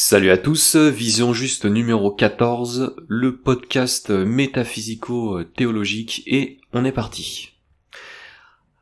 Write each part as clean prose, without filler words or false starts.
Salut à tous, Vision Juste numéro 14, le podcast métaphysico-théologique, et on est parti.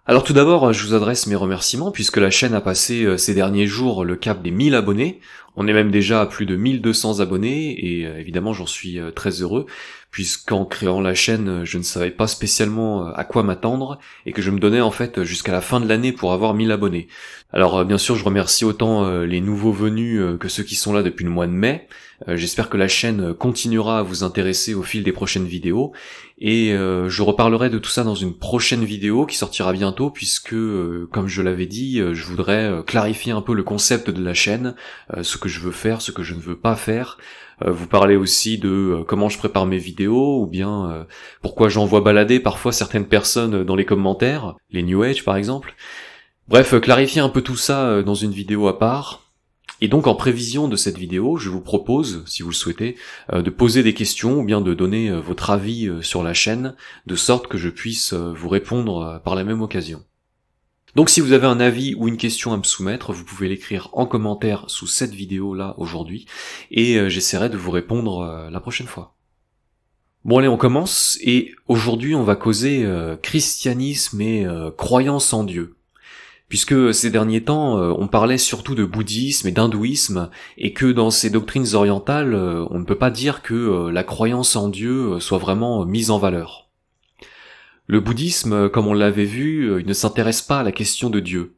Alors tout d'abord, je vous adresse mes remerciements puisque la chaîne a passé ces derniers jours le cap des 1000 abonnés. On est même déjà à plus de 1200 abonnés et évidemment j'en suis très heureux puisqu'en créant la chaîne, je ne savais pas spécialement à quoi m'attendre et que je me donnais en fait jusqu'à la fin de l'année pour avoir 1000 abonnés. Alors bien sûr, je remercie autant les nouveaux venus que ceux qui sont là depuis le mois de mai. J'espère que la chaîne continuera à vous intéresser au fil des prochaines vidéos et je reparlerai de tout ça dans une prochaine vidéo qui sortira bientôt puisque, comme je l'avais dit, je voudrais clarifier un peu le concept de la chaîne, ce que je veux faire, ce que je ne veux pas faire, vous parler aussi de comment je prépare mes vidéos ou bien pourquoi j'envoie balader parfois certaines personnes dans les commentaires, les New Age par exemple. Bref, clarifier un peu tout ça dans une vidéo à part. Et donc en prévision de cette vidéo, je vous propose, si vous le souhaitez, de poser des questions ou bien de donner votre avis sur la chaîne, de sorte que je puisse vous répondre par la même occasion. Donc si vous avez un avis ou une question à me soumettre, vous pouvez l'écrire en commentaire sous cette vidéo-là aujourd'hui, et j'essaierai de vous répondre la prochaine fois. Bon allez, on commence, et aujourd'hui on va causer christianisme et croyance en Dieu. Puisque ces derniers temps, on parlait surtout de bouddhisme et d'hindouisme, et que dans ces doctrines orientales, on ne peut pas dire que la croyance en Dieu soit vraiment mise en valeur. Le bouddhisme, comme on l'avait vu, il ne s'intéresse pas à la question de Dieu.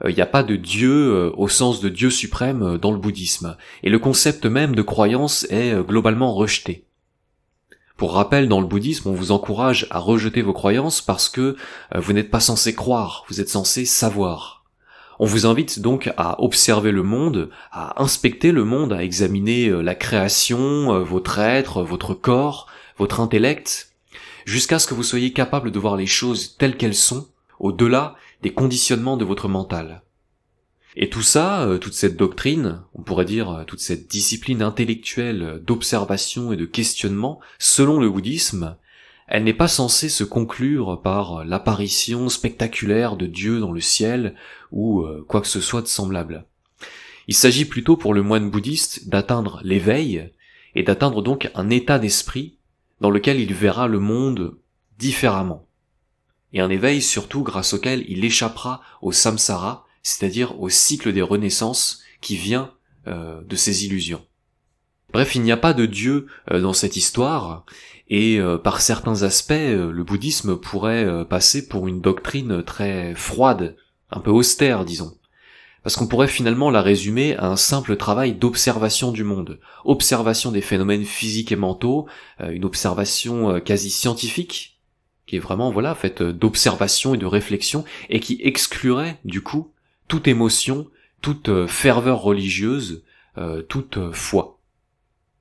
Il n'y a pas de Dieu au sens de Dieu suprême dans le bouddhisme, et le concept même de croyance est globalement rejeté. Pour rappel, dans le bouddhisme, on vous encourage à rejeter vos croyances parce que vous n'êtes pas censé croire, vous êtes censé savoir. On vous invite donc à observer le monde, à inspecter le monde, à examiner la création, votre être, votre corps, votre intellect, jusqu'à ce que vous soyez capable de voir les choses telles qu'elles sont, au-delà des conditionnements de votre mental. Et tout ça, toute cette doctrine, on pourrait dire toute cette discipline intellectuelle d'observation et de questionnement, selon le bouddhisme, elle n'est pas censée se conclure par l'apparition spectaculaire de Dieu dans le ciel ou quoi que ce soit de semblable. Il s'agit plutôt pour le moine bouddhiste d'atteindre l'éveil et d'atteindre donc un état d'esprit dans lequel il verra le monde différemment. Et un éveil surtout grâce auquel il échappera au samsara, c'est-à-dire au cycle des renaissances qui vient de ces illusions. Bref, il n'y a pas de Dieu dans cette histoire, et par certains aspects, le bouddhisme pourrait passer pour une doctrine très froide, un peu austère, disons. Parce qu'on pourrait finalement la résumer à un simple travail d'observation du monde, observation des phénomènes physiques et mentaux, une observation quasi scientifique, qui est vraiment, faite d'observation et de réflexion, et qui exclurait, du coup, toute émotion, toute ferveur religieuse, toute foi.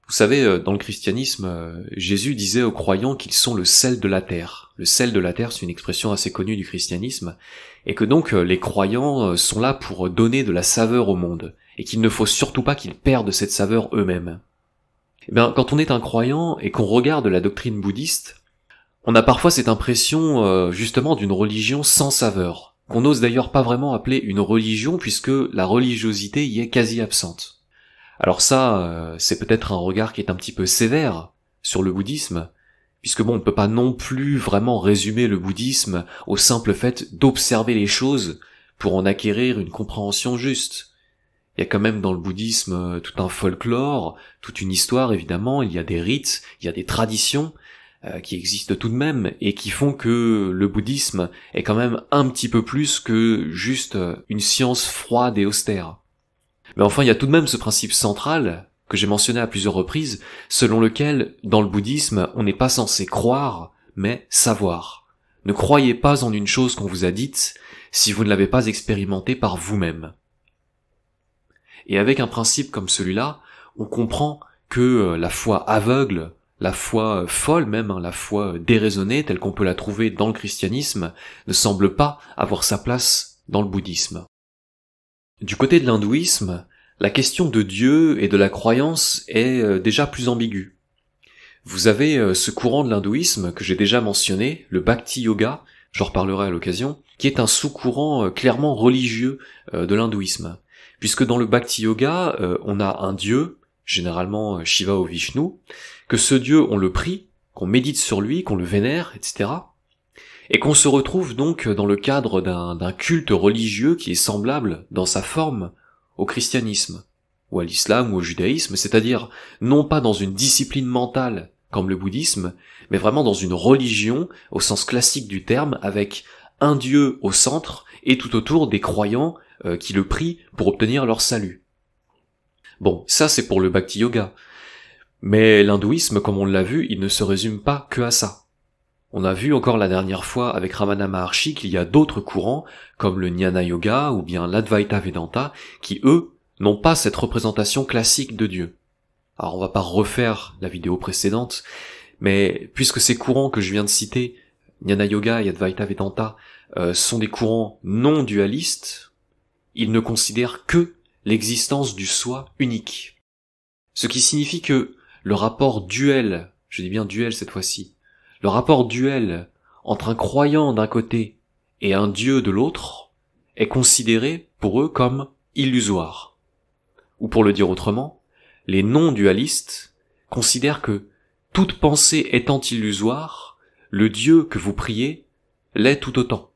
Vous savez, dans le christianisme, Jésus disait aux croyants qu'ils sont le sel de la terre. Le sel de la terre, c'est une expression assez connue du christianisme, et que donc les croyants sont là pour donner de la saveur au monde, et qu'il ne faut surtout pas qu'ils perdent cette saveur eux-mêmes. Eh bien, quand on est un croyant et qu'on regarde la doctrine bouddhiste, on a parfois cette impression justement d'une religion sans saveur, qu'on n'ose d'ailleurs pas vraiment appeler une religion puisque la religiosité y est quasi absente. Alors ça, c'est peut-être un regard qui est un petit peu sévère sur le bouddhisme, puisque on ne peut pas non plus vraiment résumer le bouddhisme au simple fait d'observer les choses pour en acquérir une compréhension juste. Il y a quand même dans le bouddhisme tout un folklore, toute une histoire évidemment, il y a des rites, il y a des traditions, qui existent tout de même et qui font que le bouddhisme est quand même un petit peu plus que juste une science froide et austère. Mais enfin, il y a tout de même ce principe central que j'ai mentionné à plusieurs reprises, selon lequel, dans le bouddhisme, on n'est pas censé croire, mais savoir. Ne croyez pas en une chose qu'on vous a dite si vous ne l'avez pas expérimentée par vous-même. Et avec un principe comme celui-là, on comprend que la foi aveugle, la foi folle même, la foi déraisonnée telle qu'on peut la trouver dans le christianisme, ne semble pas avoir sa place dans le bouddhisme. Du côté de l'hindouisme, la question de Dieu et de la croyance est déjà plus ambiguë. Vous avez ce courant de l'hindouisme que j'ai déjà mentionné, le Bhakti Yoga, j'en reparlerai à l'occasion, qui est un sous-courant clairement religieux de l'hindouisme. Puisque dans le Bhakti Yoga, on a un dieu, généralement Shiva ou Vishnu, que ce dieu on le prie, qu'on médite sur lui, qu'on le vénère, etc. Et qu'on se retrouve donc dans le cadre d'un culte religieux qui est semblable dans sa forme au christianisme, ou à l'islam ou au judaïsme, c'est-à-dire non pas dans une discipline mentale comme le bouddhisme, mais vraiment dans une religion au sens classique du terme, avec un dieu au centre et tout autour des croyants qui le prient pour obtenir leur salut. Bon, ça c'est pour le Bhakti Yoga. Mais l'hindouisme, comme on l'a vu, il ne se résume pas que à ça. On a vu encore la dernière fois avec Ramana Maharshi qu'il y a d'autres courants, comme le Jnana Yoga ou bien l'Advaita Vedanta, qui eux, n'ont pas cette représentation classique de Dieu. Alors on va pas refaire la vidéo précédente, mais puisque ces courants que je viens de citer, Jnana Yoga et Advaita Vedanta, sont des courants non dualistes, ils ne considèrent que l'existence du soi unique. Ce qui signifie que le rapport duel, je dis bien duel cette fois-ci, le rapport duel entre un croyant d'un côté et un dieu de l'autre est considéré pour eux comme illusoire. Ou pour le dire autrement, les non-dualistes considèrent que toute pensée étant illusoire, le Dieu que vous priez l'est tout autant.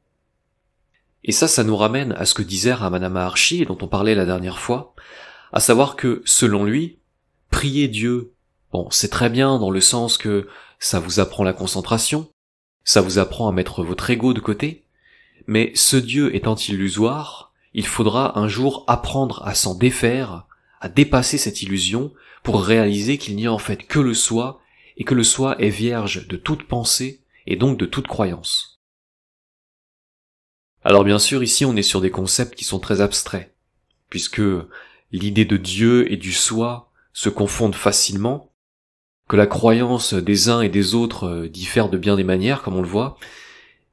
Et ça nous ramène à ce que disait Ramana Maharshi, et dont on parlait la dernière fois, à savoir que, selon lui, prier Dieu, bon, c'est très bien dans le sens que ça vous apprend la concentration, ça vous apprend à mettre votre ego de côté, mais ce Dieu étant illusoire, il faudra un jour apprendre à s'en défaire, à dépasser cette illusion pour réaliser qu'il n'y a en fait que le soi, et que le soi est vierge de toute pensée et donc de toute croyance. Alors bien sûr, ici on est sur des concepts qui sont très abstraits, puisque l'idée de Dieu et du soi se confondent facilement, que la croyance des uns et des autres diffère de bien des manières, comme on le voit,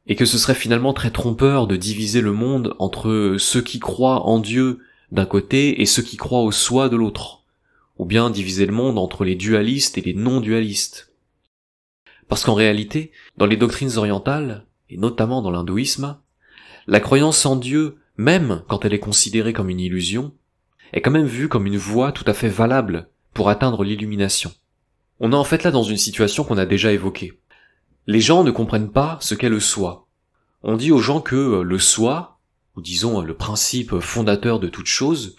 et que ce serait finalement très trompeur de diviser le monde entre ceux qui croient en Dieu d'un côté et ceux qui croient au soi de l'autre, ou bien diviser le monde entre les dualistes et les non-dualistes. Parce qu'en réalité, dans les doctrines orientales, et notamment dans l'hindouisme, la croyance en Dieu, même quand elle est considérée comme une illusion, est quand même vue comme une voie tout à fait valable pour atteindre l'illumination. On est en fait là dans une situation qu'on a déjà évoquée. Les gens ne comprennent pas ce qu'est le soi. On dit aux gens que le soi, ou disons le principe fondateur de toute chose,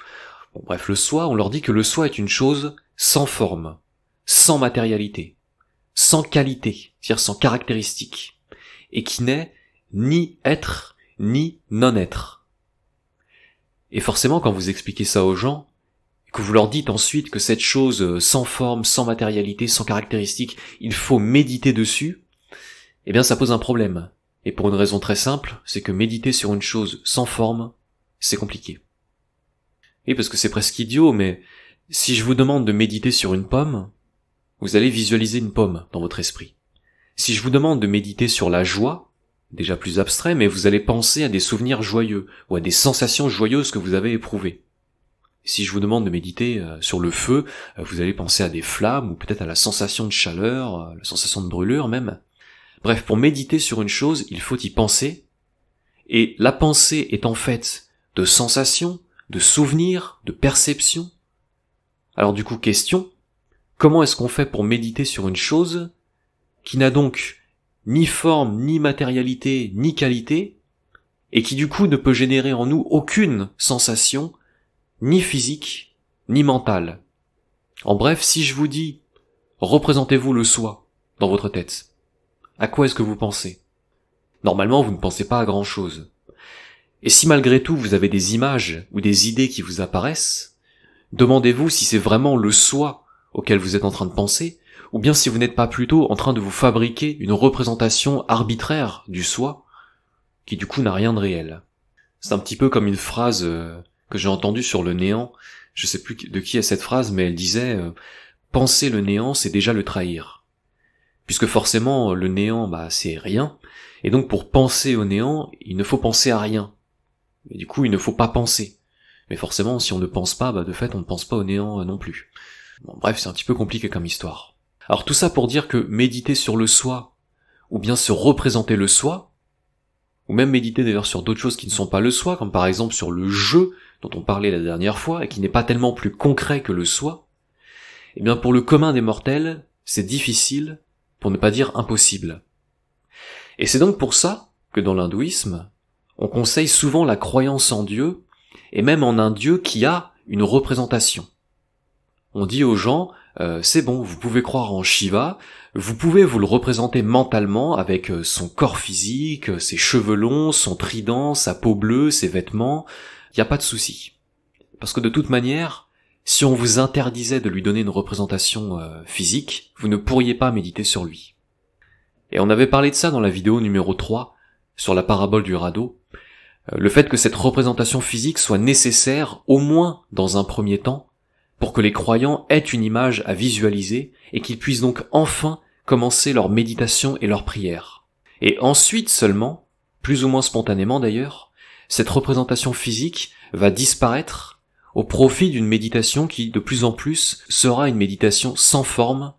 bon, bref, le soi, on leur dit que le soi est une chose sans forme, sans matérialité, sans qualité, c'est-à-dire sans caractéristique, et qui n'est ni être, ni non-être. Et forcément, quand vous expliquez ça aux gens, que vous leur dites ensuite que cette chose sans forme, sans matérialité, sans caractéristique, il faut méditer dessus, eh bien ça pose un problème. Et pour une raison très simple, c'est que méditer sur une chose sans forme, c'est compliqué. Oui, parce que c'est presque idiot, mais si je vous demande de méditer sur une pomme, vous allez visualiser une pomme dans votre esprit. Si je vous demande de méditer sur la joie, déjà plus abstrait, mais vous allez penser à des souvenirs joyeux, ou à des sensations joyeuses que vous avez éprouvées. Si je vous demande de méditer sur le feu, vous allez penser à des flammes, ou peut-être à la sensation de chaleur, la sensation de brûlure même. Bref, pour méditer sur une chose, il faut y penser, et la pensée est en fait de sensations, de souvenirs, de perceptions. Alors du coup, question, comment est-ce qu'on fait pour méditer sur une chose qui n'a donc ni forme, ni matérialité, ni qualité, et qui du coup ne peut générer en nous aucune sensation, ni physique, ni mentale. En bref, si je vous dis, représentez-vous le soi dans votre tête, à quoi est-ce que vous pensez? Normalement, vous ne pensez pas à grand-chose. Et si malgré tout vous avez des images ou des idées qui vous apparaissent, demandez-vous si c'est vraiment le soi auquel vous êtes en train de penser, ou bien si vous n'êtes pas plutôt en train de vous fabriquer une représentation arbitraire du soi, qui du coup n'a rien de réel. C'est un petit peu comme une phrase que j'ai entendue sur le néant, je sais plus de qui est cette phrase, mais elle disait penser le néant, c'est déjà le trahir. Puisque forcément, le néant, c'est rien, et donc pour penser au néant, il ne faut penser à rien. Et du coup, il ne faut pas penser. Mais forcément, si on ne pense pas, de fait, on ne pense pas au néant non plus. Bon, bref, c'est un petit peu compliqué comme histoire. Alors tout ça pour dire que méditer sur le soi, ou bien se représenter le soi, ou même méditer d'ailleurs sur d'autres choses qui ne sont pas le soi, comme par exemple sur le jeu dont on parlait la dernière fois, et qui n'est pas tellement plus concret que le soi, eh bien pour le commun des mortels, c'est difficile, pour ne pas dire impossible. Et c'est donc pour ça que dans l'hindouisme, on conseille souvent la croyance en Dieu, et même en un Dieu qui a une représentation. On dit aux gens, c'est bon, vous pouvez croire en Shiva, vous pouvez vous le représenter mentalement avec son corps physique, ses cheveux longs, son trident, sa peau bleue, ses vêtements, il n'y a pas de souci. Parce que de toute manière, si on vous interdisait de lui donner une représentation physique, vous ne pourriez pas méditer sur lui. Et on avait parlé de ça dans la vidéo numéro 3, sur la parabole du radeau, le fait que cette représentation physique soit nécessaire, au moins dans un premier temps, pour que les croyants aient une image à visualiser et qu'ils puissent donc enfin commencer leur méditation et leur prière. Et ensuite seulement, plus ou moins spontanément d'ailleurs, cette représentation physique va disparaître au profit d'une méditation qui, de plus en plus, sera une méditation sans forme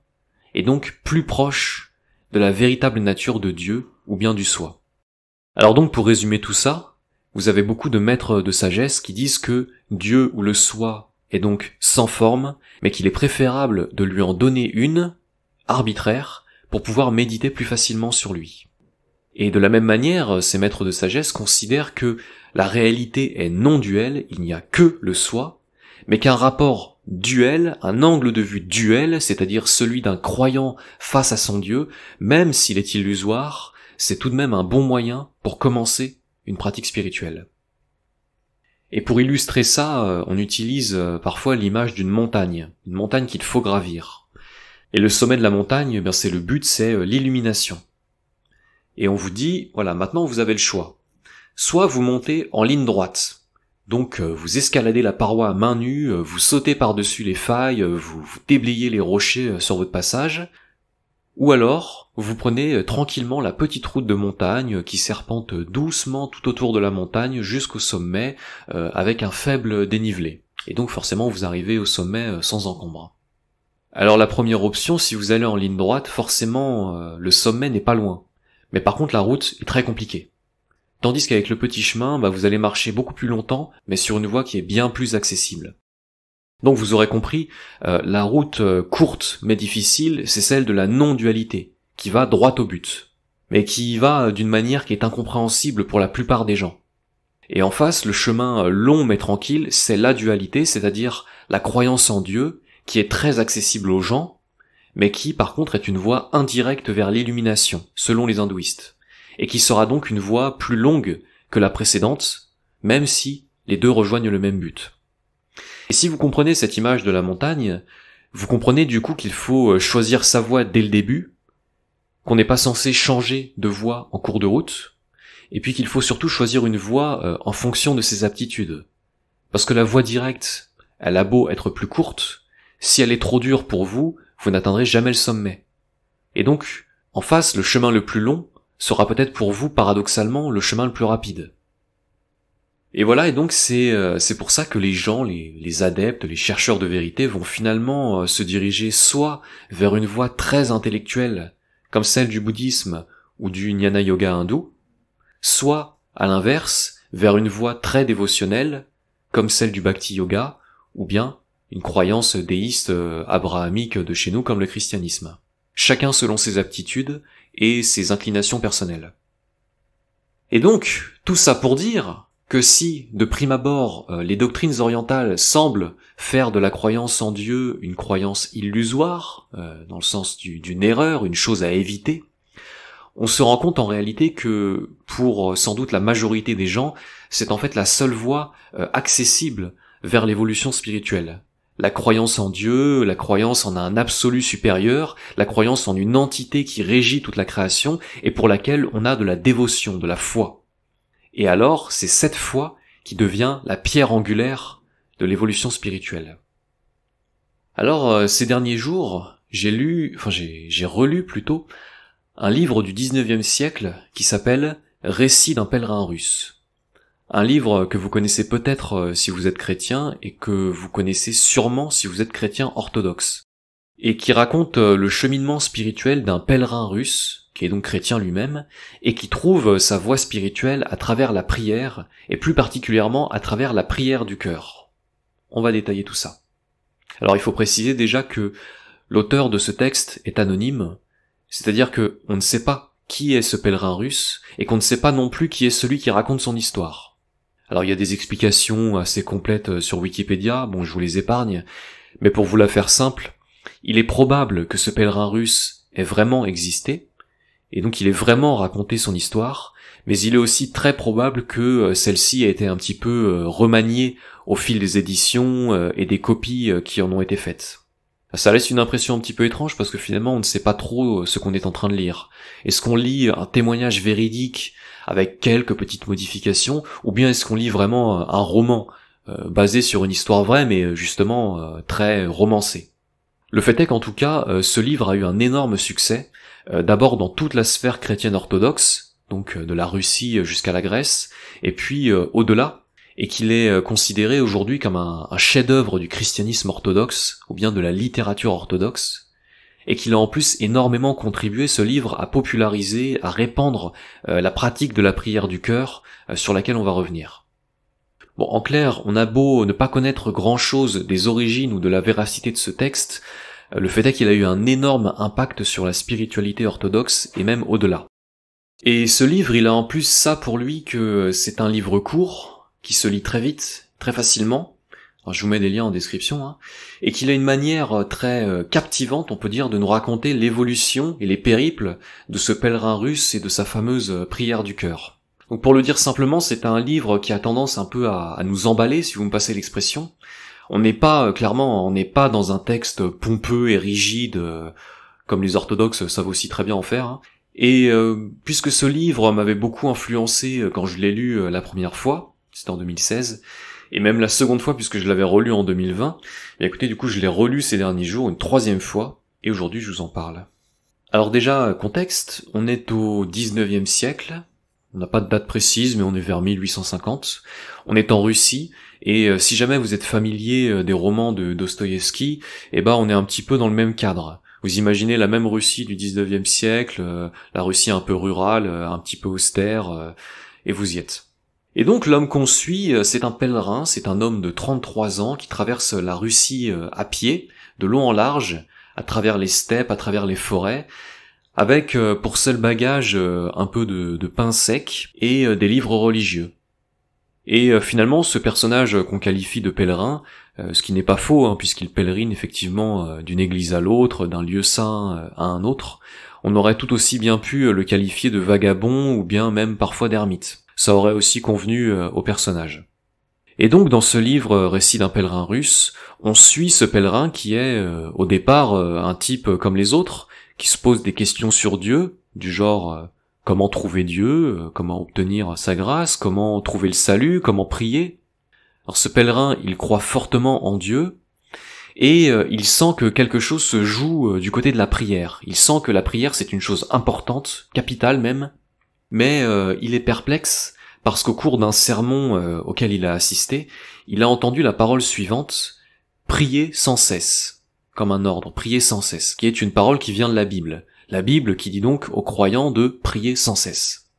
et donc plus proche de la véritable nature de Dieu ou bien du soi. Alors donc pour résumer tout ça, vous avez beaucoup de maîtres de sagesse qui disent que Dieu ou le soi est donc sans forme, mais qu'il est préférable de lui en donner une, arbitraire, pour pouvoir méditer plus facilement sur lui. Et de la même manière, ces maîtres de sagesse considèrent que la réalité est non duelle, il n'y a que le soi, mais qu'un rapport duel, un angle de vue duel, c'est-à-dire celui d'un croyant face à son Dieu, même s'il est illusoire, c'est tout de même un bon moyen pour commencer une pratique spirituelle. Et pour illustrer ça, on utilise parfois l'image d'une montagne qu'il faut gravir. Et le sommet de la montagne, c'est le but, c'est l'illumination. Et on vous dit, voilà, maintenant vous avez le choix. Soit vous montez en ligne droite, donc vous escaladez la paroi à main nue, vous sautez par-dessus les failles, vous déblayez les rochers sur votre passage, ou alors vous prenez tranquillement la petite route de montagne qui serpente doucement tout autour de la montagne jusqu'au sommet avec un faible dénivelé. Et donc forcément vous arrivez au sommet sans encombre. Alors la première option, si vous allez en ligne droite, forcément le sommet n'est pas loin. Mais par contre la route est très compliquée. Tandis qu'avec le petit chemin, vous allez marcher beaucoup plus longtemps, mais sur une voie qui est bien plus accessible. Donc vous aurez compris, la route courte mais difficile, c'est celle de la non-dualité, qui va droit au but, mais qui va d'une manière qui est incompréhensible pour la plupart des gens. Et en face, le chemin long mais tranquille, c'est la dualité, c'est-à-dire la croyance en Dieu, qui est très accessible aux gens, mais qui par contre est une voie indirecte vers l'illumination, selon les hindouistes, et qui sera donc une voie plus longue que la précédente, même si les deux rejoignent le même but. Et si vous comprenez cette image de la montagne, vous comprenez du coup qu'il faut choisir sa voie dès le début, qu'on n'est pas censé changer de voie en cours de route, et puis qu'il faut surtout choisir une voie en fonction de ses aptitudes. Parce que la voie directe, elle a beau être plus courte, si elle est trop dure pour vous, vous n'atteindrez jamais le sommet. Et donc, en face, le chemin le plus long sera peut-être pour vous, paradoxalement, le chemin le plus rapide. Et voilà, et donc c'est pour ça que les gens, les adeptes, les chercheurs de vérité vont finalement se diriger soit vers une voie très intellectuelle, comme celle du bouddhisme ou du jnana yoga hindou, soit, à l'inverse, vers une voie très dévotionnelle, comme celle du bhakti yoga, ou bien une croyance déiste abrahamique de chez nous comme le christianisme. Chacun selon ses aptitudes et ses inclinations personnelles. Et donc, tout ça pour dire que si, de prime abord, les doctrines orientales semblent faire de la croyance en Dieu une croyance illusoire, dans le sens d'une erreur, une chose à éviter, on se rend compte en réalité que, pour sans doute la majorité des gens, c'est en fait la seule voie accessible vers l'évolution spirituelle. La croyance en Dieu, la croyance en un absolu supérieur, la croyance en une entité qui régit toute la création et pour laquelle on a de la dévotion, de la foi. Et alors, c'est cette foi qui devient la pierre angulaire de l'évolution spirituelle. Alors, ces derniers jours, j'ai relu plutôt, un livre du 19e siècle qui s'appelle « Récit d'un pèlerin russe ». Un livre que vous connaissez peut-être si vous êtes chrétien et que vous connaissez sûrement si vous êtes chrétien orthodoxe. Et qui raconte le cheminement spirituel d'un pèlerin russe, qui est donc chrétien lui-même, et qui trouve sa voie spirituelle à travers la prière, et plus particulièrement à travers la prière du cœur. On va détailler tout ça. Alors il faut préciser déjà que l'auteur de ce texte est anonyme, c'est-à-dire que on ne sait pas qui est ce pèlerin russe, et qu'on ne sait pas non plus qui est celui qui raconte son histoire. Alors il y a des explications assez complètes sur Wikipédia, bon je vous les épargne, mais pour vous la faire simple, il est probable que ce pèlerin russe ait vraiment existé, et donc il ait vraiment raconté son histoire, mais il est aussi très probable que celle-ci ait été un petit peu remaniée au fil des éditions et des copies qui en ont été faites. Ça laisse une impression un petit peu étrange parce que finalement on ne sait pas trop ce qu'on est en train de lire. Est-ce qu'on lit un témoignage véridique avec quelques petites modifications, ou bien est-ce qu'on lit vraiment un roman basé sur une histoire vraie mais justement très romancée. Le fait est qu'en tout cas ce livre a eu un énorme succès, d'abord dans toute la sphère chrétienne orthodoxe, donc de la Russie jusqu'à la Grèce, et puis au-delà, et qu'il est considéré aujourd'hui comme un chef-d'œuvre du christianisme orthodoxe, ou bien de la littérature orthodoxe, et qu'il a en plus énormément contribué, ce livre, à populariser, à répandre la pratique de la prière du cœur, sur laquelle on va revenir. Bon, en clair, on a beau ne pas connaître grand-chose des origines ou de la véracité de ce texte, le fait est qu'il a eu un énorme impact sur la spiritualité orthodoxe, et même au-delà. Et ce livre, il a en plus ça pour lui que c'est un livre court, qui se lit très vite, très facilement, alors je vous mets des liens en description, hein, et qu'il a une manière très captivante, on peut dire, de nous raconter l'évolution et les périples de ce pèlerin russe et de sa fameuse prière du cœur. Donc pour le dire simplement, c'est un livre qui a tendance un peu à nous emballer, si vous me passez l'expression. On n'est pas, clairement, on n'est pas dans un texte pompeux et rigide, comme les orthodoxes savent aussi très bien en faire, hein. Et puisque ce livre m'avait beaucoup influencé quand je l'ai lu la première fois, c'était en 2016, et même la seconde fois puisque je l'avais relu en 2020, et écoutez, du coup je l'ai relu ces derniers jours une troisième fois, et aujourd'hui je vous en parle. Alors déjà, contexte, on est au 19e siècle, on n'a pas de date précise, mais on est vers 1850, on est en Russie, et si jamais vous êtes familier des romans de Dostoïevski, eh ben on est un petit peu dans le même cadre. Vous imaginez la même Russie du 19e siècle, la Russie un peu rurale, un petit peu austère, et vous y êtes. Et donc l'homme qu'on suit, c'est un pèlerin, c'est un homme de 33 ans qui traverse la Russie à pied, de long en large, à travers les steppes, à travers les forêts, avec pour seul bagage un peu de pain sec et des livres religieux. Et finalement, ce personnage qu'on qualifie de pèlerin, ce qui n'est pas faux, hein, puisqu'il pèlerine effectivement d'une église à l'autre, d'un lieu saint à un autre, on aurait tout aussi bien pu le qualifier de vagabond ou bien même parfois d'ermite. Ça aurait aussi convenu au personnage. Et donc dans ce livre Récit d'un pèlerin russe, on suit ce pèlerin qui est au départ un type comme les autres, qui se pose des questions sur Dieu, du genre comment trouver Dieu, comment obtenir sa grâce, comment trouver le salut, comment prier. Alors ce pèlerin, il croit fortement en Dieu, et il sent que quelque chose se joue du côté de la prière. Il sent que la prière c'est une chose importante, capitale même, mais il est perplexe parce qu'au cours d'un sermon auquel il a assisté, il a entendu la parole suivante, « Priez sans cesse », comme un ordre, « prier sans cesse », qui est une parole qui vient de la Bible. La Bible qui dit donc aux croyants de prier sans cesse.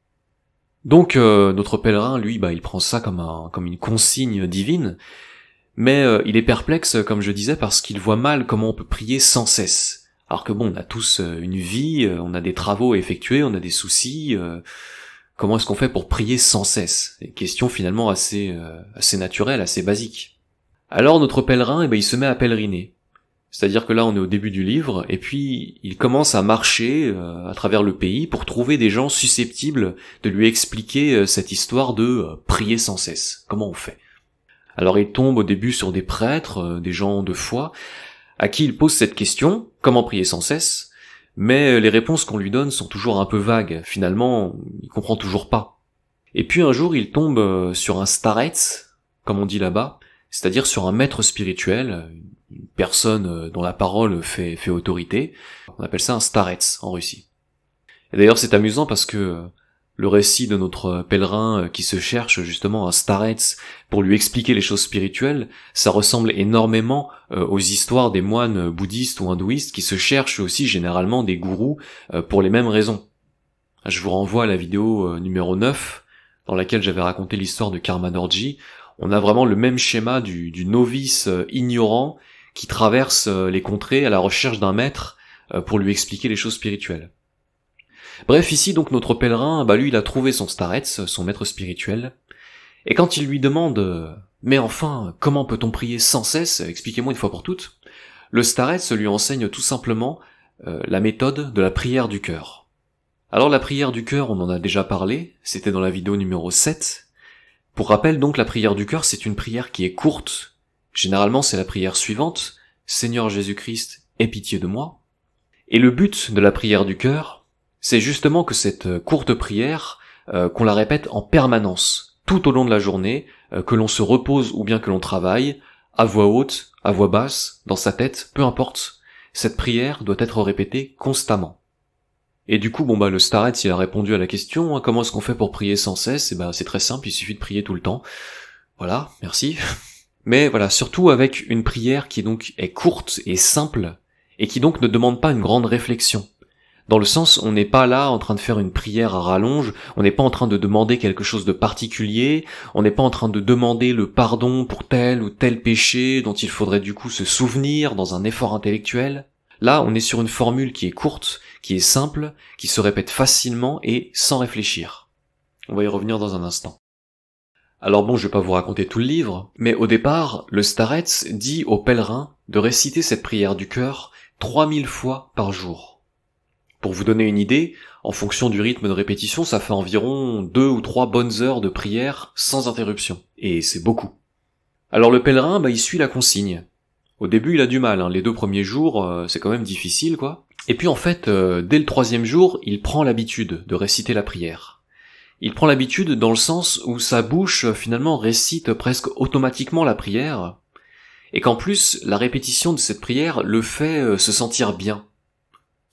Donc notre pèlerin, lui, il prend ça comme une consigne divine, mais il est perplexe, comme je disais, parce qu'il voit mal comment on peut prier sans cesse. Alors que bon, on a tous une vie, on a des travaux à effectuer, on a des soucis, comment est-ce qu'on fait pour prier sans cesse? Une question finalement assez naturelle, assez basique. Alors notre pèlerin, il se met à pèleriner. C'est-à-dire que là, on est au début du livre, et puis il commence à marcher à travers le pays pour trouver des gens susceptibles de lui expliquer cette histoire de prier sans cesse. Comment on fait? Alors il tombe au début sur des prêtres, des gens de foi, à qui il pose cette question, comment prier sans cesse, mais les réponses qu'on lui donne sont toujours un peu vagues, finalement, il comprend toujours pas. Et puis un jour, il tombe sur un starets, comme on dit là-bas, c'est-à-dire sur un maître spirituel, une personne dont la parole fait autorité. On appelle ça un starets en Russie. Et d'ailleurs c'est amusant parce que le récit de notre pèlerin qui se cherche justement un starets pour lui expliquer les choses spirituelles, ça ressemble énormément aux histoires des moines bouddhistes ou hindouistes qui se cherchent aussi généralement des gourous pour les mêmes raisons. Je vous renvoie à la vidéo numéro 9 dans laquelle j'avais raconté l'histoire de Karma Dorji. On a vraiment le même schéma du novice ignorant qui traverse les contrées à la recherche d'un maître pour lui expliquer les choses spirituelles. Bref, ici donc notre pèlerin, lui il a trouvé son starets, son maître spirituel, et quand il lui demande « Mais enfin, comment peut-on prier sans cesse? Expliquez-moi une fois pour toutes », le starets lui enseigne tout simplement la méthode de la prière du cœur. Alors la prière du cœur, on en a déjà parlé, c'était dans la vidéo numéro 7. Pour rappel donc, la prière du cœur, c'est une prière qui est courte. Généralement c'est la prière suivante, « Seigneur Jésus-Christ, aie pitié de moi ». Et le but de la prière du cœur, c'est justement que cette courte prière, qu'on la répète en permanence, tout au long de la journée, que l'on se repose ou bien que l'on travaille, à voix haute, à voix basse, dans sa tête, peu importe, cette prière doit être répétée constamment. Et du coup, le starets, il a répondu à la question, comment est-ce qu'on fait pour prier sans cesse? Et c'est très simple, il suffit de prier tout le temps. Voilà, merci. Mais voilà, surtout avec une prière qui donc est courte et simple, et qui donc ne demande pas une grande réflexion. Dans le sens, on n'est pas là en train de faire une prière à rallonge, on n'est pas en train de demander quelque chose de particulier, on n'est pas en train de demander le pardon pour tel ou tel péché dont il faudrait du coup se souvenir dans un effort intellectuel. Là, on est sur une formule qui est courte, qui est simple, qui se répète facilement et sans réfléchir. On va y revenir dans un instant. Alors je vais pas vous raconter tout le livre, mais au départ, le starets dit aux pèlerins de réciter cette prière du cœur 3000 fois par jour. Pour vous donner une idée, en fonction du rythme de répétition, ça fait environ 2 ou 3 bonnes heures de prière sans interruption. Et c'est beaucoup. Alors le pèlerin, il suit la consigne. Au début, il a du mal, les 2 premiers jours, c'est quand même difficile, quoi. Et puis en fait, dès le 3e jour, il prend l'habitude de réciter la prière. Il prend l'habitude dans le sens où sa bouche, finalement, récite presque automatiquement la prière, et qu'en plus, la répétition de cette prière le fait se sentir bien.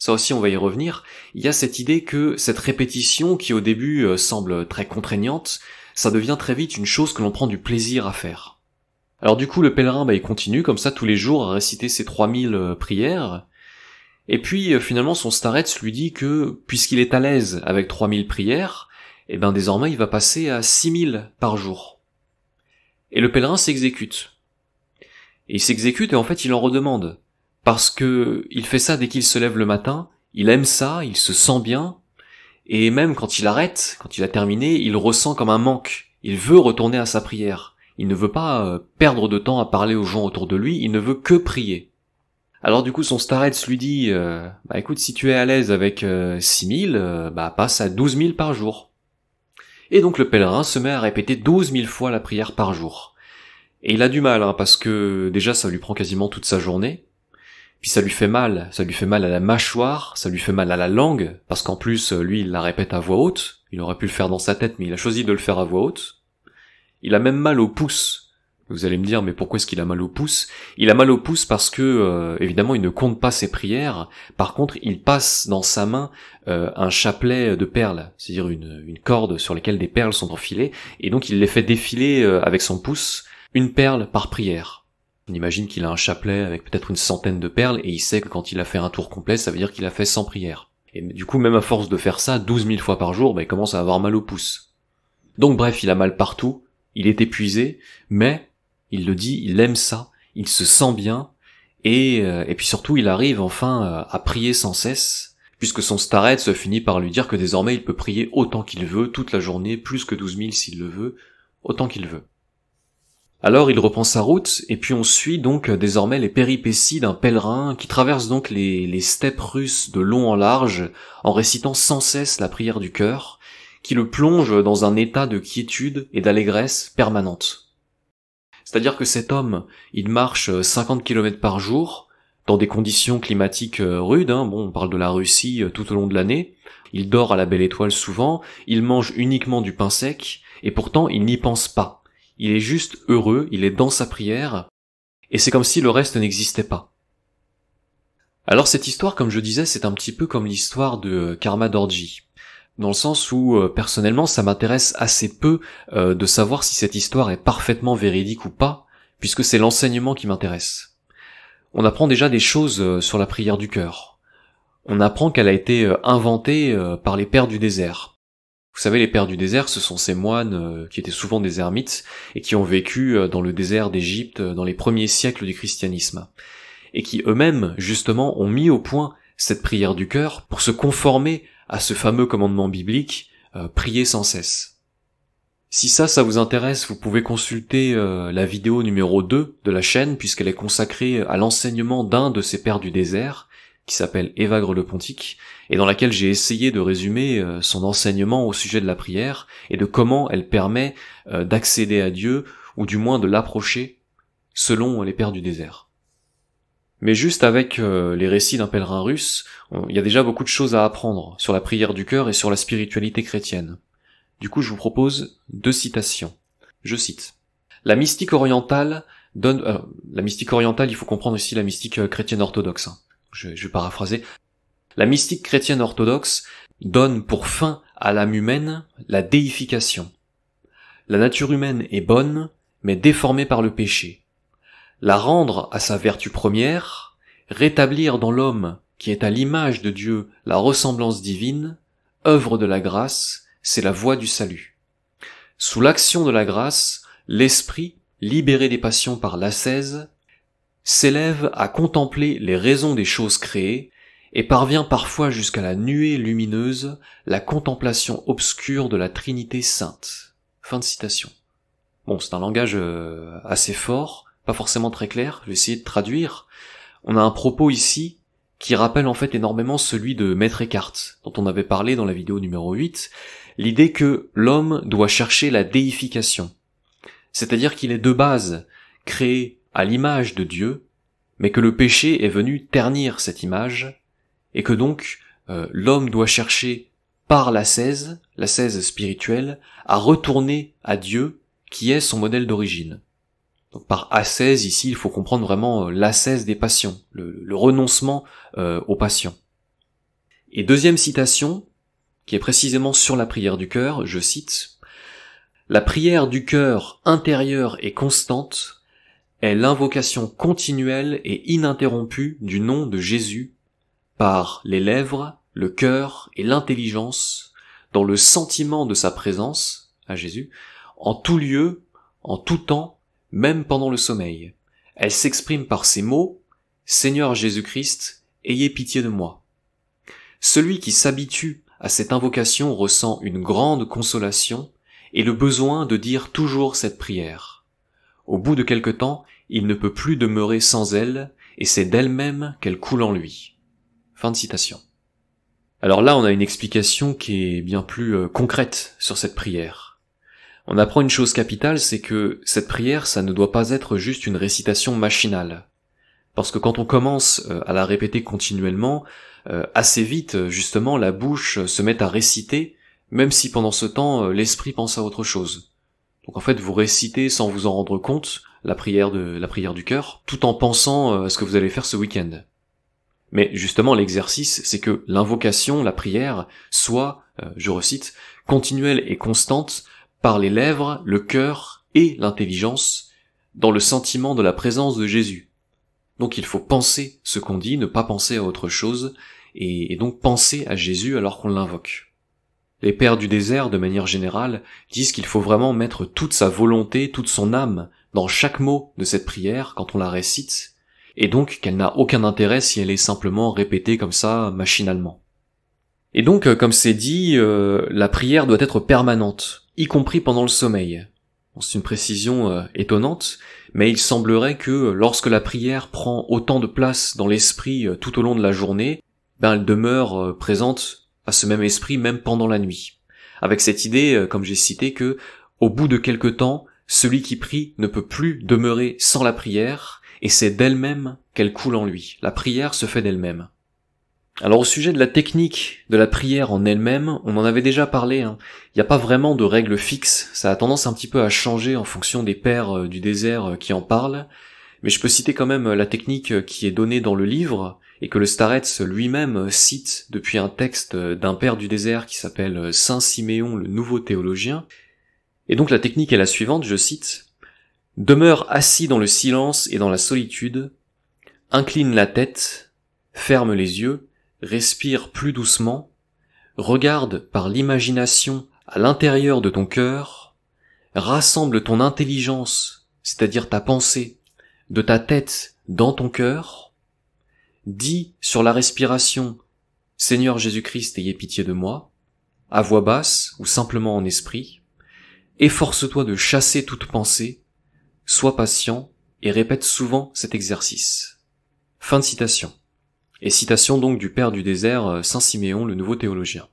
Ça aussi, on va y revenir. Il y a cette idée que cette répétition, qui au début semble très contraignante, ça devient très vite une chose que l'on prend du plaisir à faire. Alors du coup, le pèlerin, il continue comme ça tous les jours à réciter ses 3000 prières, et puis finalement son starets lui dit que, puisqu'il est à l'aise avec 3000 prières, désormais il va passer à 6000 par jour. Et le pèlerin s'exécute. Et il s'exécute et en fait il en redemande. Parce que il fait ça dès qu'il se lève le matin, il aime ça, il se sent bien, et même quand il arrête, quand il a terminé, il ressent comme un manque. Il veut retourner à sa prière. Il ne veut pas perdre de temps à parler aux gens autour de lui, il ne veut que prier. Alors du coup son starets lui dit, écoute, si tu es à l'aise avec 6000, passe à 12 000 par jour. Et donc le pèlerin se met à répéter 12 000 fois la prière par jour. Et il a du mal, parce que déjà ça lui prend quasiment toute sa journée. Puis ça lui fait mal à la mâchoire, ça lui fait mal à la langue, parce qu'en plus, lui, il la répète à voix haute, il aurait pu le faire dans sa tête, mais il a choisi de le faire à voix haute. Il a même mal au pouce. Vous allez me dire, mais pourquoi est-ce qu'il a mal au pouce? Il a mal au pouce parce que, évidemment, il ne compte pas ses prières, par contre, il passe dans sa main un chapelet de perles, c'est-à-dire une corde sur laquelle des perles sont enfilées, et donc il les fait défiler avec son pouce, une perle par prière. On imagine qu'il a un chapelet avec peut-être une centaine de perles, et il sait que quand il a fait un tour complet, ça veut dire qu'il a fait 100 prières. Et du coup, même à force de faire ça, 12 000 fois par jour, il commence à avoir mal au pouce. Donc bref, il a mal partout, il est épuisé, mais, il le dit, il aime ça, il se sent bien, et puis surtout, il arrive enfin à prier sans cesse, puisque son starets finit par lui dire que désormais il peut prier autant qu'il veut, toute la journée, plus que 12 000 s'il le veut, autant qu'il veut. Alors il reprend sa route, et puis on suit donc désormais les péripéties d'un pèlerin qui traverse donc les steppes russes de long en large, en récitant sans cesse la prière du cœur, qui le plonge dans un état de quiétude et d'allégresse permanente. C'est-à-dire que cet homme, il marche 50 km par jour, dans des conditions climatiques rudes, on parle de la Russie tout au long de l'année, il dort à la belle étoile souvent, il mange uniquement du pain sec, et pourtant il n'y pense pas. Il est juste heureux, il est dans sa prière, et c'est comme si le reste n'existait pas. Alors cette histoire, comme je disais, c'est un petit peu comme l'histoire de Karma Dorji, dans le sens où, personnellement, ça m'intéresse assez peu de savoir si cette histoire est parfaitement véridique ou pas, puisque c'est l'enseignement qui m'intéresse. On apprend déjà des choses sur la prière du cœur. On apprend qu'elle a été inventée par les pères du désert. Vous savez, les pères du désert, ce sont ces moines qui étaient souvent des ermites et qui ont vécu dans le désert d'Égypte dans les premiers siècles du christianisme, et qui eux-mêmes, justement, ont mis au point cette prière du cœur pour se conformer à ce fameux commandement biblique, prier sans cesse. Si ça vous intéresse, vous pouvez consulter la vidéo numéro 2 de la chaîne, puisqu'elle est consacrée à l'enseignement d'un de ces pères du désert, qui s'appelle Évagre le Pontique, et dans laquelle j'ai essayé de résumer son enseignement au sujet de la prière, et de comment elle permet d'accéder à Dieu, ou du moins de l'approcher, selon les pères du désert. Mais juste avec les récits d'un pèlerin russe, il y a déjà beaucoup de choses à apprendre sur la prière du cœur et sur la spiritualité chrétienne. Du coup, je vous propose 2 citations. Je cite. La mystique orientale donne... la mystique orientale, il faut comprendre ici la mystique chrétienne orthodoxe. Je vais paraphraser. La mystique chrétienne orthodoxe donne pour fin à l'âme humaine la déification. La nature humaine est bonne, mais déformée par le péché. La rendre à sa vertu première, rétablir dans l'homme qui est à l'image de Dieu la ressemblance divine, œuvre de la grâce, c'est la voie du salut. Sous l'action de la grâce, l'esprit, libéré des passions par l'ascèse, s'élève à contempler les raisons des choses créées et parvient parfois jusqu'à la nuée lumineuse, la contemplation obscure de la Trinité sainte. Fin de citation. Bon, c'est un langage assez fort, pas forcément très clair, je vais essayer de traduire. On a un propos ici qui rappelle en fait énormément celui de Maître Eckhart, dont on avait parlé dans la vidéo numéro 8, l'idée que l'homme doit chercher la déification. C'est-à-dire qu'il est de base créé à l'image de Dieu, mais que le péché est venu ternir cette image, et que donc l'homme doit chercher par l'ascèse spirituelle, à retourner à Dieu, qui est son modèle d'origine. Donc par ascèse, ici, il faut comprendre vraiment l'ascèse des passions, le renoncement aux passions. Et deuxième citation, qui est précisément sur la prière du cœur, je cite, « La prière du cœur intérieure et constante est l'invocation continuelle et ininterrompue du nom de Jésus par les lèvres, le cœur et l'intelligence, dans le sentiment de sa présence, à Jésus, en tout lieu, en tout temps, même pendant le sommeil. Elle s'exprime par ces mots, « Seigneur Jésus-Christ, ayez pitié de moi ». Celui qui s'habitue à cette invocation ressent une grande consolation et le besoin de dire toujours cette prière. Au bout de quelque temps, il ne peut plus demeurer sans elle, et c'est d'elle-même qu'elle coule en lui. Fin de citation. Alors là, on a une explication qui est bien plus concrète sur cette prière. On apprend une chose capitale, c'est que cette prière, ça ne doit pas être juste une récitation machinale. Parce que quand on commence à la répéter continuellement, assez vite, justement, la bouche se met à réciter, même si pendant ce temps, l'esprit pense à autre chose. Donc en fait, vous récitez sans vous en rendre compte la prière du cœur, tout en pensant à ce que vous allez faire ce week-end. Mais justement, l'exercice, c'est que l'invocation, la prière, soit, je recite, continuelle et constante par les lèvres, le cœur et l'intelligence, dans le sentiment de la présence de Jésus. Donc il faut penser ce qu'on dit, ne pas penser à autre chose, et donc penser à Jésus alors qu'on l'invoque. Les pères du désert, de manière générale, disent qu'il faut vraiment mettre toute sa volonté, toute son âme dans chaque mot de cette prière quand on la récite, et donc qu'elle n'a aucun intérêt si elle est simplement répétée comme ça, machinalement. Et donc, comme c'est dit, la prière doit être permanente, y compris pendant le sommeil. Bon, c'est une précision étonnante, mais il semblerait que lorsque la prière prend autant de place dans l'esprit tout au long de la journée, elle demeure présente à ce même esprit même pendant la nuit. Avec cette idée, comme j'ai cité, que au bout de quelque temps, celui qui prie ne peut plus demeurer sans la prière, et c'est d'elle-même qu'elle coule en lui. La prière se fait d'elle-même. Alors au sujet de la technique de la prière en elle-même, on en avait déjà parlé, Il n'y a pas vraiment de règle fixe, ça a tendance un petit peu à changer en fonction des pères du désert qui en parlent, mais je peux citer quand même la technique qui est donnée dans le livre, et que le Starets lui-même cite depuis un texte d'un père du désert qui s'appelle Saint Siméon le Nouveau Théologien. Et donc la technique est la suivante, je cite, « Demeure assis dans le silence et dans la solitude, incline la tête, ferme les yeux, respire plus doucement, regarde par l'imagination à l'intérieur de ton cœur, rassemble ton intelligence, c'est-à-dire ta pensée, de ta tête dans ton cœur, dis sur la respiration « Seigneur Jésus-Christ, ayez pitié de moi », à voix basse ou simplement en esprit, efforce-toi de chasser toute pensée, sois patient et répète souvent cet exercice. Fin de citation. Et citation donc du Père du désert, Saint Siméon, le nouveau théologien.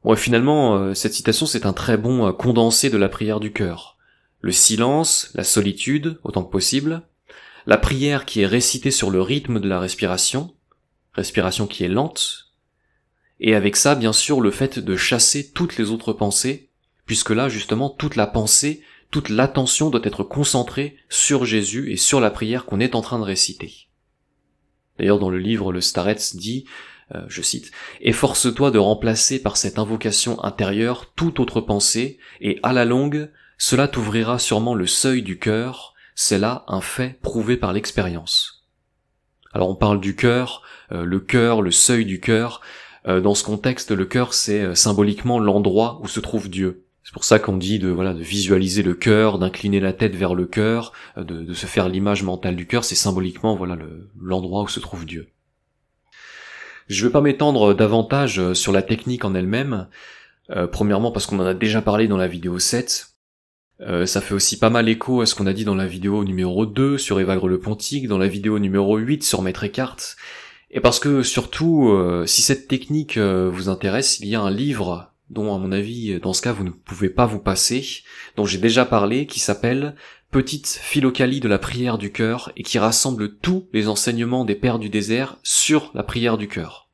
Bon, et finalement, cette citation c'est un très bon condensé de la prière du cœur. Le silence, la solitude, autant que possible, la prière qui est récitée sur le rythme de la respiration qui est lente, et avec ça, bien sûr, le fait de chasser toutes les autres pensées, puisque là, justement, toute la pensée, toute l'attention doit être concentrée sur Jésus et sur la prière qu'on est en train de réciter. D'ailleurs, dans le livre, le Starets dit, je cite, « Efforce-toi de remplacer par cette invocation intérieure toute autre pensée, et à la longue, cela t'ouvrira sûrement le seuil du cœur, c'est là un fait prouvé par l'expérience. » Alors on parle du cœur, le seuil du cœur. Dans ce contexte, le cœur, c'est symboliquement l'endroit où se trouve Dieu. C'est pour ça qu'on dit de visualiser le cœur, d'incliner la tête vers le cœur, de se faire l'image mentale du cœur, c'est symboliquement l'endroit où se trouve Dieu. Je ne vais pas m'étendre davantage sur la technique en elle-même, premièrement parce qu'on en a déjà parlé dans la vidéo 7, ça fait aussi pas mal écho à ce qu'on a dit dans la vidéo numéro 2 sur Évagre le Pontique, dans la vidéo numéro 8 sur Maître Eckhart, et parce que surtout, si cette technique vous intéresse, il y a un livre dont à mon avis, dans ce cas, vous ne pouvez pas vous passer, dont j'ai déjà parlé, qui s'appelle « Petite philocalie de la prière du cœur » et qui rassemble tous les enseignements des Pères du désert sur la prière du cœur.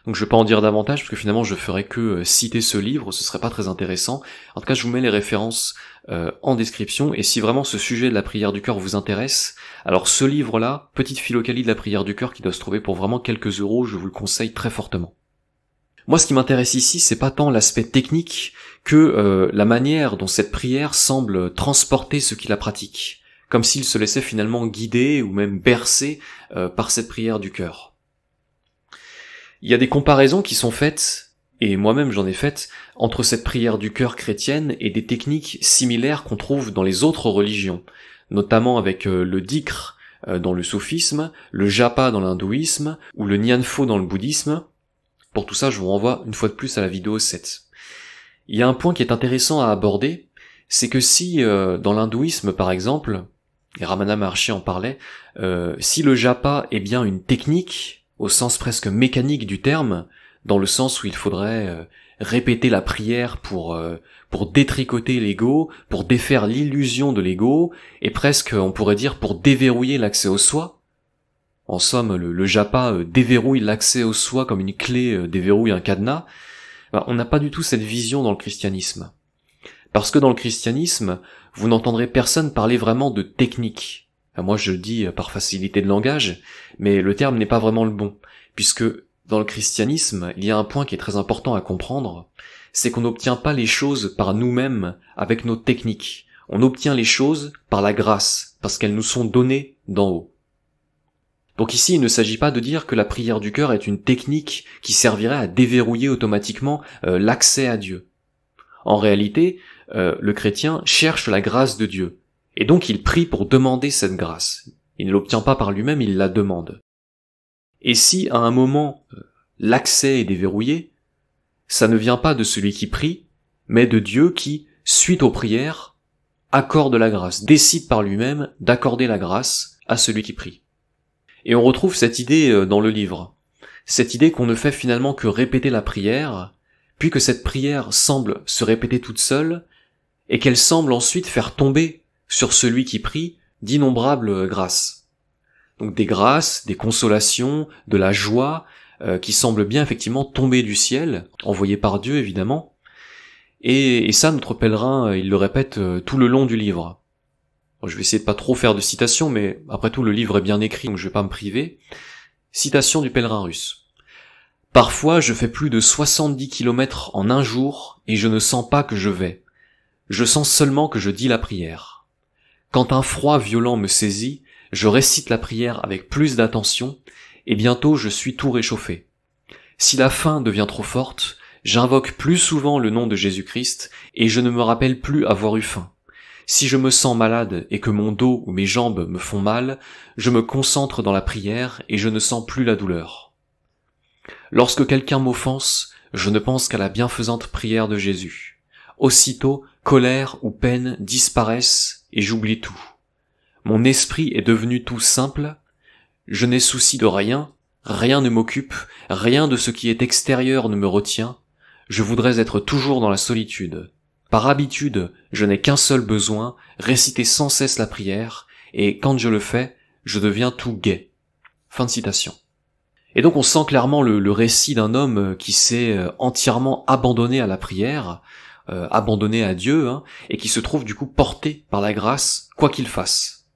Donc je vais pas en dire davantage, parce que finalement je ferai que citer ce livre, ce serait pas très intéressant. En tout cas, je vous mets les références en description, et si vraiment ce sujet de la prière du cœur vous intéresse, alors ce livre-là, Petite philocalie de la prière du cœur, qui doit se trouver pour vraiment quelques euros, je vous le conseille très fortement. Moi, ce qui m'intéresse ici, c'est pas tant l'aspect technique que la manière dont cette prière semble transporter ceux qui la pratiquent, comme s'ils se laissaient finalement guider ou même bercer par cette prière du cœur. Il y a des comparaisons qui sont faites, et moi-même j'en ai faites, entre cette prière du cœur chrétienne et des techniques similaires qu'on trouve dans les autres religions, notamment avec le dhikr dans le soufisme, le japa dans l'hindouisme, ou le nyanfo dans le bouddhisme. Pour tout ça, je vous renvoie une fois de plus à la vidéo 7. Il y a un point qui est intéressant à aborder, c'est que si, dans l'hindouisme par exemple, et Ramana Maharshi en parlait, si le japa est bien une technique, au sens presque mécanique du terme, dans le sens où il faudrait répéter la prière pour détricoter l'ego, pour défaire l'illusion de l'ego, et presque, on pourrait dire, pour déverrouiller l'accès au soi. En somme, le japa déverrouille l'accès au soi comme une clé déverrouille un cadenas. On n'a pas du tout cette vision dans le christianisme. Parce que dans le christianisme, vous n'entendrez personne parler vraiment de technique. Moi je le dis par facilité de langage, mais le terme n'est pas vraiment le bon, puisque dans le christianisme, il y a un point qui est très important à comprendre, c'est qu'on n'obtient pas les choses par nous-mêmes avec nos techniques, on obtient les choses par la grâce, parce qu'elles nous sont données d'en haut. Donc ici, il ne s'agit pas de dire que la prière du cœur est une technique qui servirait à déverrouiller automatiquement l'accès à Dieu. En réalité, le chrétien cherche la grâce de Dieu. Et donc il prie pour demander cette grâce. Il ne l'obtient pas par lui-même, il la demande. Et si à un moment l'accès est déverrouillé, ça ne vient pas de celui qui prie, mais de Dieu qui, suite aux prières, accorde la grâce, décide par lui-même d'accorder la grâce à celui qui prie. Et on retrouve cette idée dans le livre. Cette idée qu'on ne fait finalement que répéter la prière, puis que cette prière semble se répéter toute seule, et qu'elle semble ensuite faire tomber sur celui qui prie d'innombrables grâces. Donc des grâces, des consolations, de la joie, qui semblent bien effectivement tomber du ciel, envoyées par Dieu évidemment. Et ça, notre pèlerin, il le répète tout le long du livre. Bon, je vais essayer de pas trop faire de citations, mais après tout le livre est bien écrit, donc je vais pas me priver. Citation du pèlerin russe. « Parfois je fais plus de 70 kilomètres en un jour, et je ne sens pas que je vais. Je sens seulement que je dis la prière. Quand un froid violent me saisit, je récite la prière avec plus d'attention, et bientôt je suis tout réchauffé. Si la faim devient trop forte, J'invoque plus souvent le nom de Jésus-Christ et je ne me rappelle plus avoir eu faim. Si je me sens malade et que mon dos ou mes jambes me font mal, je me concentre dans la prière et je ne sens plus la douleur. Lorsque quelqu'un m'offense, je ne pense qu'à la bienfaisante prière de Jésus. Aussitôt, colère ou peine disparaissent et j'oublie tout. Mon esprit est devenu tout simple, je n'ai souci de rien, rien ne m'occupe, rien de ce qui est extérieur ne me retient, je voudrais être toujours dans la solitude. Par habitude, je n'ai qu'un seul besoin, réciter sans cesse la prière, et quand je le fais, je deviens tout gai. Fin de citation. Et donc on sent clairement le récit d'un homme qui s'est entièrement abandonné à la prière, abandonné à Dieu, et qui se trouve du coup porté par la grâce, quoi qu'il fasse.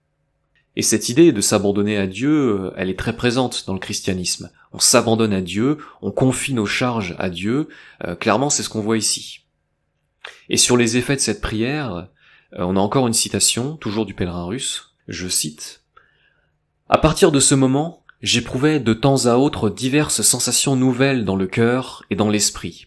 Et cette idée de s'abandonner à Dieu, elle est très présente dans le christianisme. On s'abandonne à Dieu, on confie nos charges à Dieu, clairement c'est ce qu'on voit ici. Et sur les effets de cette prière, on a encore une citation, toujours du pèlerin russe, je cite « À partir de ce moment, j'éprouvais de temps à autre diverses sensations nouvelles dans le cœur et dans l'esprit.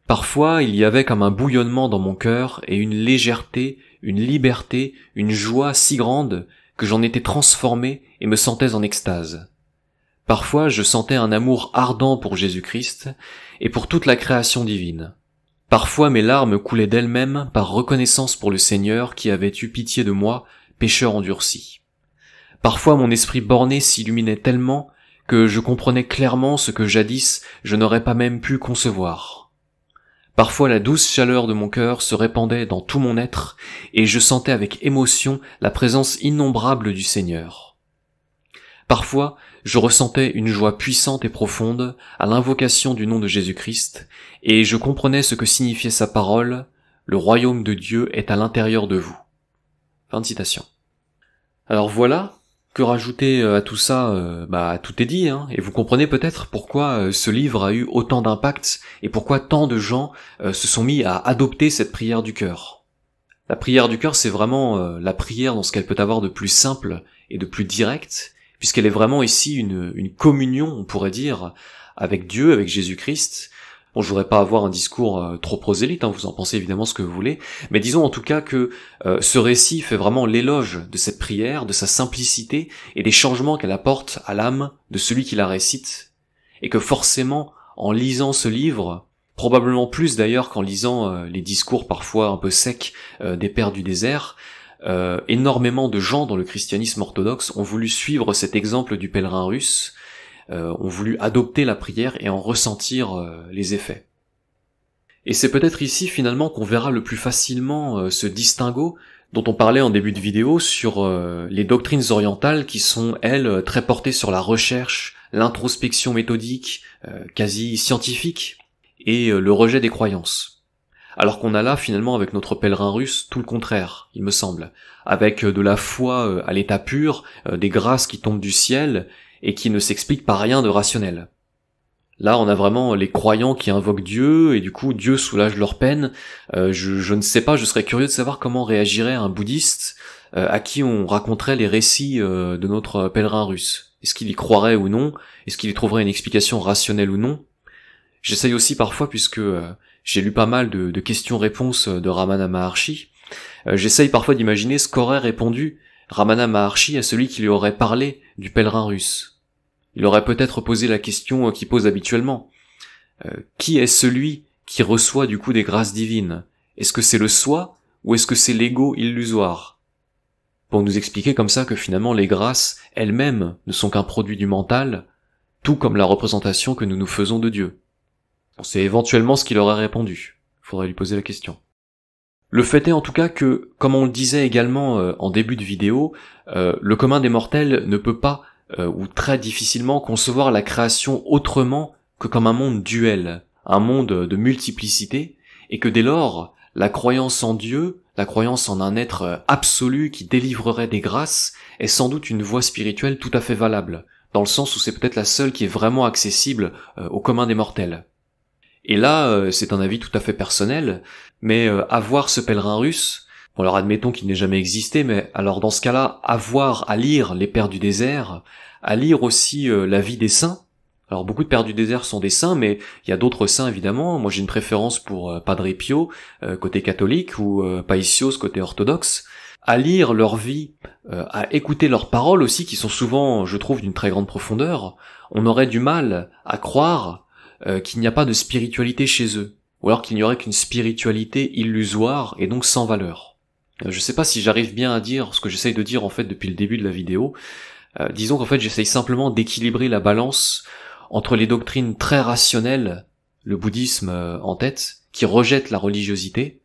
Parfois, il y avait comme un bouillonnement dans mon cœur et une légèreté, une liberté, une joie si grande que j'en étais transformé et me sentais en extase. Parfois, je sentais un amour ardent pour Jésus-Christ et pour toute la création divine. Parfois, mes larmes coulaient d'elles-mêmes par reconnaissance pour le Seigneur qui avait eu pitié de moi, pécheur endurci. Parfois, mon esprit borné s'illuminait tellement que je comprenais clairement ce que jadis je n'aurais pas même pu concevoir. Parfois, la douce chaleur de mon cœur se répandait dans tout mon être et je sentais avec émotion la présence innombrable du Seigneur. Parfois, je ressentais une joie puissante et profonde à l'invocation du nom de Jésus-Christ, et je comprenais ce que signifiait sa parole, « Le royaume de Dieu est à l'intérieur de vous ». Fin de citation. Alors voilà, que rajouter à tout ça, tout est dit, et vous comprenez peut-être pourquoi ce livre a eu autant d'impact, et pourquoi tant de gens se sont mis à adopter cette prière du cœur. La prière du cœur, c'est vraiment la prière dans ce qu'elle peut avoir de plus simple et de plus direct, puisqu'elle est vraiment ici une communion, on pourrait dire, avec Dieu, avec Jésus-Christ. Bon, je voudrais pas avoir un discours trop prosélyte, vous en pensez évidemment ce que vous voulez, mais disons en tout cas que ce récit fait vraiment l'éloge de cette prière, de sa simplicité et des changements qu'elle apporte à l'âme de celui qui la récite, et que forcément, en lisant ce livre, probablement plus d'ailleurs qu'en lisant les discours parfois un peu secs des pères du désert, énormément de gens dans le christianisme orthodoxe ont voulu suivre cet exemple du pèlerin russe, ont voulu adopter la prière et en ressentir les effets. Et c'est peut-être ici finalement qu'on verra le plus facilement ce distinguo dont on parlait en début de vidéo sur les doctrines orientales qui sont, elles, très portées sur la recherche, l'introspection méthodique, quasi scientifique, et le rejet des croyances. Alors qu'on a là, finalement, avec notre pèlerin russe, tout le contraire, il me semble, avec de la foi à l'état pur, des grâces qui tombent du ciel, et qui ne s'expliquent par rien de rationnel. Là, on a vraiment les croyants qui invoquent Dieu, et du coup, Dieu soulage leur peine. Je ne sais pas, je serais curieux de savoir comment réagirait un bouddhiste à qui on raconterait les récits de notre pèlerin russe. Est-ce qu'il y croirait ou non? Est-ce qu'il y trouverait une explication rationnelle ou non? J'essaye aussi parfois, puisque j'ai lu pas mal de questions-réponses de Ramana Maharshi, j'essaye parfois d'imaginer ce qu'aurait répondu Ramana Maharshi à celui qui lui aurait parlé du pèlerin russe. Il aurait peut-être posé la question qu'il pose habituellement. Qui est celui qui reçoit du coup des grâces divines? Est-ce que c'est le soi ou est-ce que c'est l'ego illusoire? Pour nous expliquer comme ça que finalement les grâces elles-mêmes ne sont qu'un produit du mental, tout comme la représentation que nous nous faisons de Dieu. C'est éventuellement ce qu'il aurait répondu. Faudrait lui poser la question. Le fait est en tout cas que, comme on le disait également en début de vidéo, le commun des mortels ne peut pas, ou très difficilement, concevoir la création autrement que comme un monde duel, un monde de multiplicité, et que dès lors, la croyance en Dieu, la croyance en un être absolu qui délivrerait des grâces, est sans doute une voie spirituelle tout à fait valable, dans le sens où c'est peut-être la seule qui est vraiment accessible au commun des mortels. Et là, c'est un avis tout à fait personnel, mais avoir ce pèlerin russe, bon alors admettons qu'il n'ait jamais existé, mais alors dans ce cas-là, avoir à lire les pères du désert, à lire aussi la vie des saints, Alors beaucoup de pères du désert sont des saints, mais il y a d'autres saints évidemment. Moi j'ai une préférence pour Padre Pio, côté catholique, ou Paisios, côté orthodoxe. À lire leur vie, à écouter leurs paroles aussi, qui sont souvent, je trouve, d'une très grande profondeur, on aurait du mal à croire qu'il n'y a pas de spiritualité chez eux, ou alors qu'il n'y aurait qu'une spiritualité illusoire et donc sans valeur. Je sais pas si j'arrive bien à dire ce que j'essaye de dire en fait depuis le début de la vidéo. Disons qu'en fait j'essaye simplement d'équilibrer la balance entre les doctrines très rationnelles, le bouddhisme en tête, qui rejette la religiosité,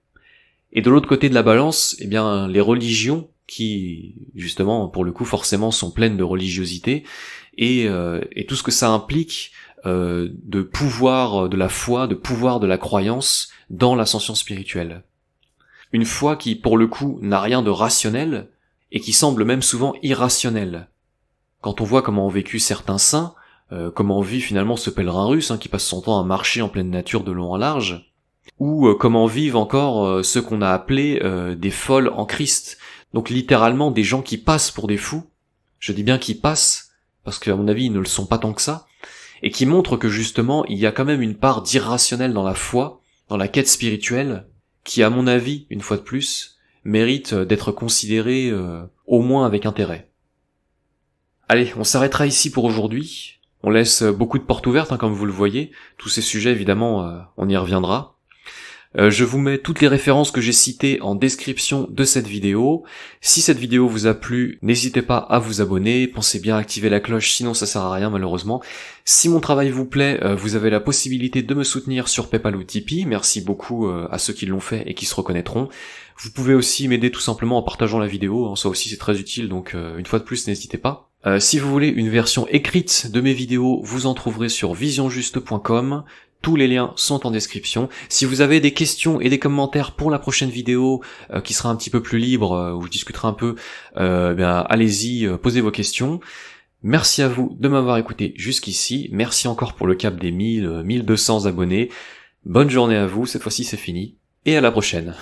et de l'autre côté de la balance, eh bien les religions qui, justement, pour le coup, forcément sont pleines de religiosité, et tout ce que ça implique de pouvoir de la foi, de pouvoir de la croyance dans l'ascension spirituelle. Une foi qui, pour le coup, n'a rien de rationnel, et qui semble même souvent irrationnelle. Quand on voit comment ont vécu certains saints, comment vit finalement ce pèlerin russe qui passe son temps à marcher en pleine nature de long en large, ou comment vivent encore ceux qu'on a appelés des folles en Christ, donc littéralement des gens qui passent pour des fous, je dis bien qui passent, parce qu'à mon avis ils ne le sont pas tant que ça, et qui montrent que justement il y a quand même une part d'irrationnel dans la foi, dans la quête spirituelle, qui à mon avis, une fois de plus, mérite d'être considérée au moins avec intérêt. Allez, on s'arrêtera ici pour aujourd'hui. On laisse beaucoup de portes ouvertes, comme vous le voyez. Tous ces sujets, évidemment, on y reviendra. Je vous mets toutes les références que j'ai citées en description de cette vidéo. Si cette vidéo vous a plu, n'hésitez pas à vous abonner. Pensez bien à activer la cloche, sinon ça sert à rien malheureusement. Si mon travail vous plaît, vous avez la possibilité de me soutenir sur PayPal ou Tipeee. Merci beaucoup à ceux qui l'ont fait et qui se reconnaîtront. Vous pouvez aussi m'aider tout simplement en partageant la vidéo. Ça aussi c'est très utile, donc une fois de plus, n'hésitez pas. Si vous voulez une version écrite de mes vidéos, vous en trouverez sur visionjuste.com. Tous les liens sont en description. Si vous avez des questions et des commentaires pour la prochaine vidéo, qui sera un petit peu plus libre, où je discuterai un peu, allez-y, posez vos questions. Merci à vous de m'avoir écouté jusqu'ici. Merci encore pour le cap des 1200 abonnés. Bonne journée à vous, cette fois-ci c'est fini. Et à la prochaine.